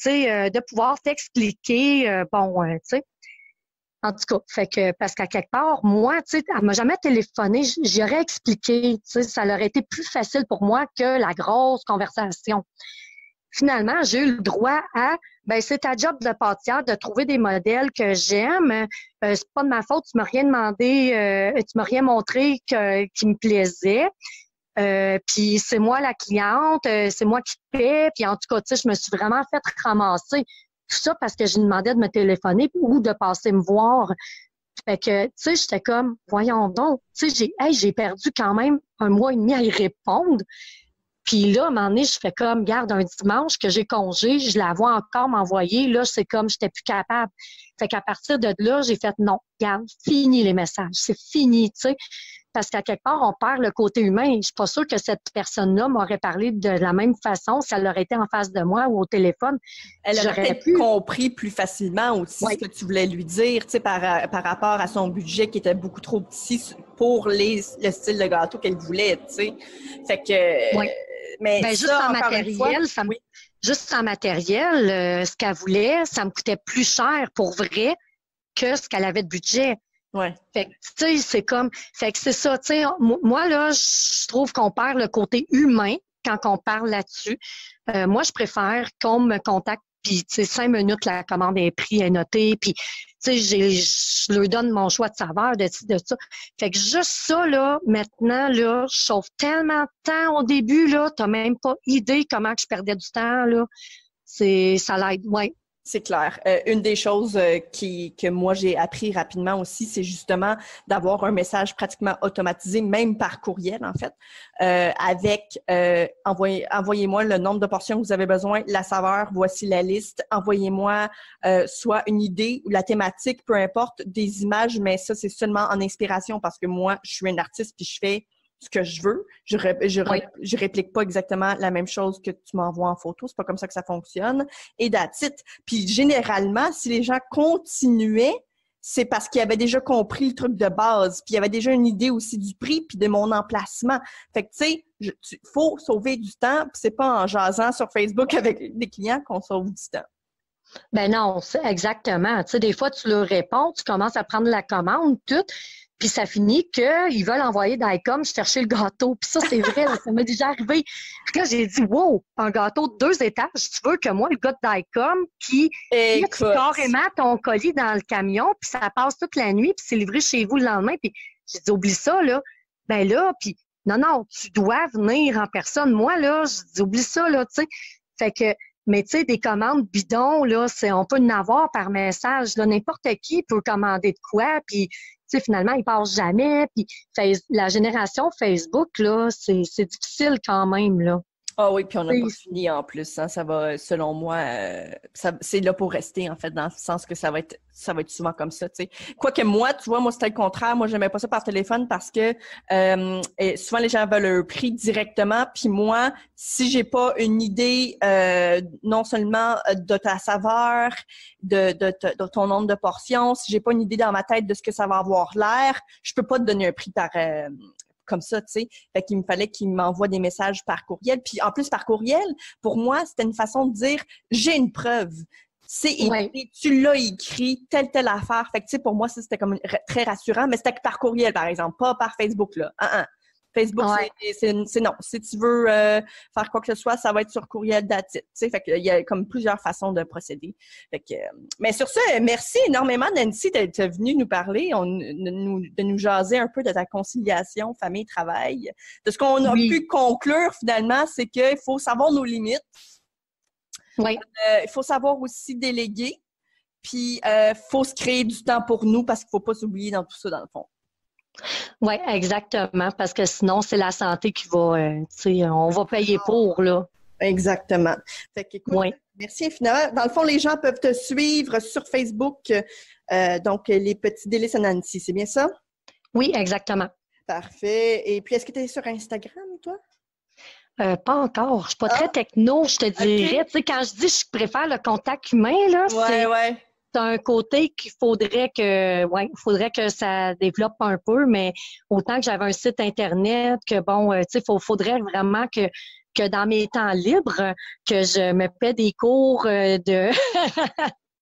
De pouvoir t'expliquer, tu sais. En tout cas, fait que, parce qu'à quelque part, moi, tu sais, elle m'a jamais téléphoné, j'aurais expliqué, tu sais, ça aurait été plus facile pour moi que la grosse conversation. Finalement, j'ai eu le droit à, c'est ta job de pâtissière de trouver des modèles que j'aime. C'est pas de ma faute, tu m'as rien demandé, tu m'as rien montré qui me plaisait. Puis c'est moi la cliente, c'est moi qui paie. Puis en tout cas, tu sais, je me suis vraiment fait ramasser. Tout ça parce que je lui demandais de me téléphoner ou de passer me voir. Fait que, tu sais, j'étais comme, voyons donc, tu sais, j'ai perdu quand même 1 mois et demi à y répondre. Puis là, à un moment donné, je fais comme, garde, un dimanche que j'ai congé, je la vois encore m'envoyer. Là, c'est comme, j'étais plus capable. Fait qu'à partir de là, j'ai fait, non, garde, fini les messages. C'est fini, tu sais. Parce qu'à quelque part, on perd le côté humain. Je suis pas sûre que cette personne-là m'aurait parlé de la même façon si elle aurait été en face de moi ou au téléphone. Elle aurait peut-être compris plus facilement aussi ce que tu voulais lui dire, tu sais, par rapport à son budget qui était beaucoup trop petit pour le style de gâteau qu'elle voulait, tu sais. Fait que... Oui. Mais juste en matériel, juste en matériel, ce qu'elle voulait, ça me coûtait plus cher pour vrai que ce qu'elle avait de budget. Ouais. Fait que, tu sais, c'est comme... Fait que c'est ça, tu sais, moi, là, je trouve qu'on perd le côté humain quand on parle là-dessus. Moi, je préfère qu'on me contacte, puis, tu sais, 5 minutes, la commande est prise, est notée, puis, tu sais, je leur donne mon choix de saveur, de ci, de ça. Fait que juste ça, là, maintenant, là, je sauve tellement de temps au début, là, t'as même pas idée comment que je perdais du temps, là. Ça l'aide, ouais. C'est clair. Une des choses que moi j'ai appris rapidement aussi, c'est justement d'avoir un message pratiquement automatisé, même par courriel en fait, avec envoyez-moi le nombre de portions que vous avez besoin, la saveur, voici la liste. Envoyez-moi soit une idée ou la thématique, peu importe, des images, mais ça c'est seulement en inspiration parce que moi je suis une artiste puis je fais ce que je veux. Je réplique pas exactement la même chose que tu m'envoies en photo. C'est pas comme ça que ça fonctionne. Et that's it. Puis généralement, si les gens continuaient, c'est parce qu'ils avaient déjà compris le truc de base. Puis il y avait déjà une idée aussi du prix puis de mon emplacement. Fait que tu sais, faut sauver du temps. Puis c'est pas en jasant sur Facebook avec des clients qu'on sauve du temps. Ben non, c'est exactement. Tu sais, des fois, tu leur réponds, tu commences à prendre la commande, tout. Puis ça finit qu'ils veulent envoyer d'ICOM chercher le gâteau. Puis ça, c'est vrai, là, ça m'est déjà arrivé. Puis là, j'ai dit, wow, un gâteau de 2 étages, tu veux que moi, le gars d'ICOM, qui met carrément ton colis dans le camion, puis ça passe toute la nuit, puis c'est livré chez vous le lendemain. Puis j'ai dit, oublie ça, là. Ben là, puis non, tu dois venir en personne. Moi, là, j'ai dit, oublie ça, là, tu sais. Fait que, mais tu sais, des commandes bidons, là, on peut en avoir par message. Là, n'importe qui peut commander de quoi, puis tu sais, finalement, ils passent jamais. Puis la génération Facebook, là, c'est difficile quand même, là. Ah oui, puis on n'a pas fini en plus. Hein. Ça va, selon moi, c'est là pour rester, en fait, dans le sens que ça va être souvent comme ça, tu sais. Quoique moi, tu vois, moi, c'était le contraire. Moi, j'aimais pas ça par téléphone parce que souvent, les gens veulent un prix directement. Puis moi, si j'ai pas une idée non seulement de ta saveur, de ton nombre de portions, si j'ai pas une idée dans ma tête de ce que ça va avoir l'air, je peux pas te donner un prix par... comme ça, tu sais. Fait qu'il me fallait qu'il m'envoie des messages par courriel. Puis en plus, par courriel, pour moi, c'était une façon de dire « j'ai une preuve ». C'est écrit, tu l'as écrit, telle affaire. Fait que, tu sais, pour moi, ça, c'était comme très rassurant, mais c'était que par courriel, par exemple, pas par Facebook, là. Facebook, c'est non. Si tu veux faire quoi que ce soit, ça va être sur courriel that's it. Tu sais, fait qu'il y a comme plusieurs façons de procéder. Fait que, mais sur ce, merci énormément, Nancy, d'être venue nous parler, de nous jaser un peu de ta conciliation famille-travail. De ce qu'on a pu conclure, finalement, c'est qu'il faut savoir nos limites. Oui. Il faut savoir aussi déléguer. Puis, faut se créer du temps pour nous parce qu'il faut pas s'oublier dans tout ça, dans le fond. Oui, exactement, parce que sinon, c'est la santé qui va, tu sais, on va payer pour, là. Exactement. Fait qu'écoute, merci infiniment. Dans le fond, les gens peuvent te suivre sur Facebook, donc les petits délices à Nancy, c'est bien ça? Oui, exactement. Parfait. Et puis, est-ce que tu es sur Instagram, toi? Pas encore. Je suis pas très techno, je te dirais. Okay. Tu sais, quand je dis je préfère le contact humain, là, c'est un côté qu'il faudrait que ça développe un peu, mais autant que j'avais un site Internet, que bon, tu sais, faudrait vraiment que dans mes temps libres, que je me paie des cours de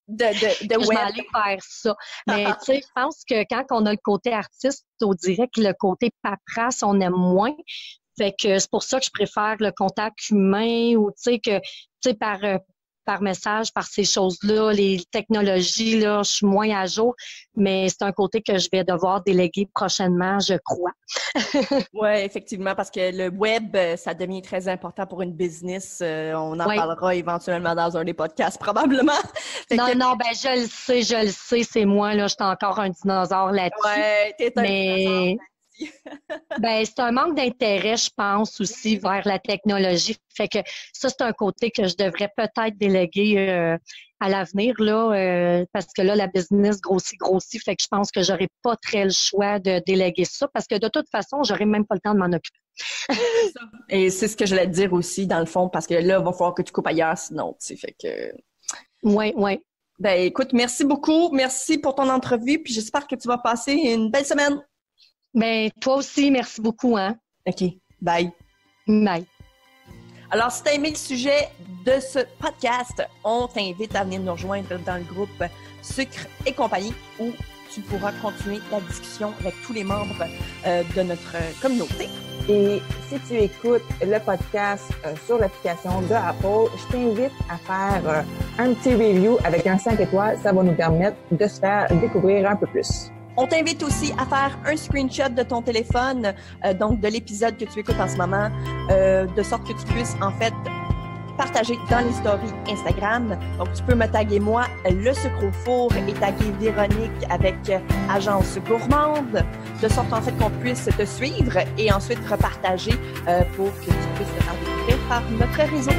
je vais aller faire ça. Mais tu sais, je pense que quand on a le côté artiste, on dirait que le côté paperasse, on aime moins. Fait que c'est pour ça que je préfère le contact humain ou tu sais par message, par ces choses-là, les technologies, là, je suis moins à jour, mais c'est un côté que je vais devoir déléguer prochainement, je crois. Oui, effectivement, parce que le web, ça devient très important pour une business. On en parlera éventuellement dans un des podcasts, probablement. Ben je le sais, c'est moi, là, je suis encore un dinosaure là-dessus. Ouais, t'es un dinosaure. Ben, c'est un manque d'intérêt, je pense, aussi vers la technologie. Fait que ça, c'est un côté que je devrais peut-être déléguer à l'avenir, là, parce que là, la business grossit. Fait que je pense que j'aurais pas très le choix de déléguer ça, parce que de toute façon, j'aurais même pas le temps de m'en occuper. Et c'est ce que je voulais te dire aussi, dans le fond, parce que là, il va falloir que tu coupes ailleurs, sinon, tu sais, fait que... Oui. Ben, écoute, merci beaucoup. Merci pour ton entrevue, puis j'espère que tu vas passer une belle semaine. Ben, toi aussi, merci beaucoup, hein. OK. Bye. Bye. Alors, si tu as aimé le sujet de ce podcast, on t'invite à venir nous rejoindre dans le groupe Sucre et compagnie ou tu pourras continuer la discussion avec tous les membres de notre communauté. Et si tu écoutes le podcast sur l'application de Apple, je t'invite à faire un petit review avec un 5 étoiles. Ça va nous permettre de se faire découvrir un peu plus. On t'invite aussi à faire un screenshot de ton téléphone, donc de l'épisode que tu écoutes en ce moment, de sorte que tu puisses en fait partager dans les stories Instagram. Donc, tu peux me taguer moi, le sucre au four, et taguer Véronique avec Agence Gourmande, de sorte en fait qu'on puisse te suivre et ensuite repartager pour que tu puisses te faire découvrir par notre réseau.